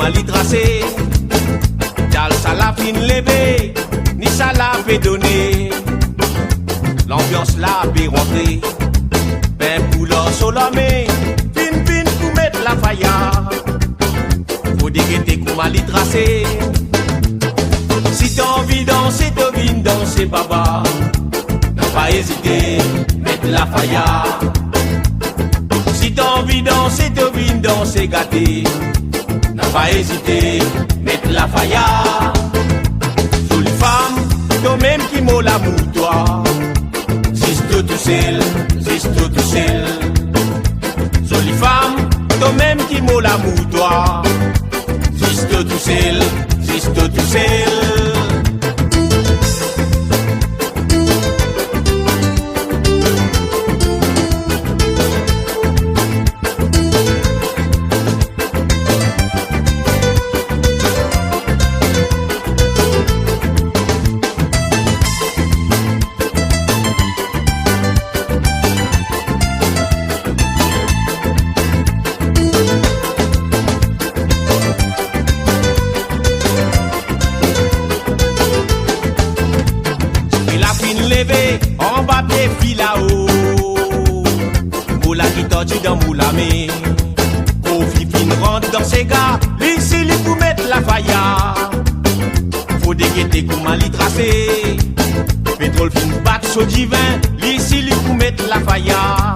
comment l'y tracer. Gal ça la fin levé, ni ça la fait donner. L'ambiance la fait rentrer. Ben pour l'or solamé, fin pour mettre la faïa. Faut dégueter comment l'y tracer. Si t'as envie danser, t'as envie danser, baba. N'a pas hésité, mettre la faïa. Si t'as envie danser, t'as envie danser, gâté. N'a pas hésité, mettre la faïa. Jolie femme, toi-même qui m'ont l'amour, toi. Juste tout seul, juste tout seul. Jolie femme, toi-même qui m'ont l'amour, toi. Juste tout seul, juste tout seul. En bas des filles là-haut, moula qui tortue dans moula mais Kofi fin rentre dans ses gars, l'ici lui pour mettre la faïa. Faut dégueter comment l'y tracer. Pétrole fin battre sur divin, l'ici lui pour mettre la faïa.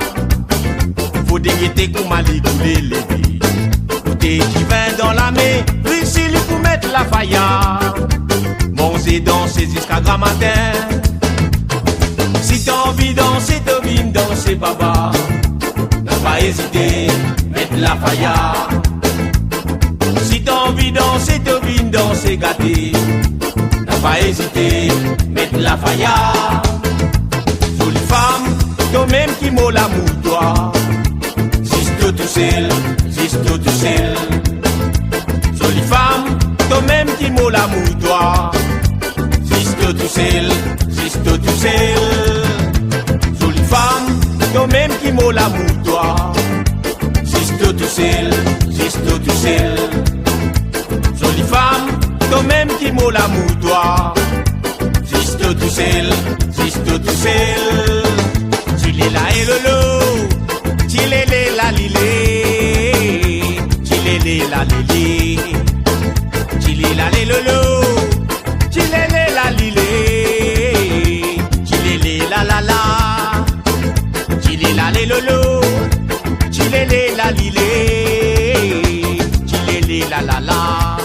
Faut dégueter comment l'y couler les vies. Côté divin dans la main, l'ici lui pour mettre la faïa. Manger danser jusqu'à grand matin. Si t'as envie danser, t'as envie danser, baba. N'a pas hésité, mettre la faïa. Si t'as envie danser, t'as envie danser, gâté. N'a pas hésité, mettre la faïa. Jolie femme, toi-même qui m'ont l'amour, toi. Juste tout seul, juste tout seul. Jolie femme, toi-même qui m'ont l'amour, toi. Juste tout seul, juste tout seul. Jolie femme, toi-même qui m'ont l'amour, toi. Juste tout seul, juste tout seul. Jolie femme, toi-même qui m'ont l'amour, toi. Juste tout seul, juste tout seul. Chilé la et lolo, chilé la lilé, chilé la lilé, chilé la lé lolo, chilé la lilé, chilé la la la. La lé lolo, chilé la lilé, chilé la la la.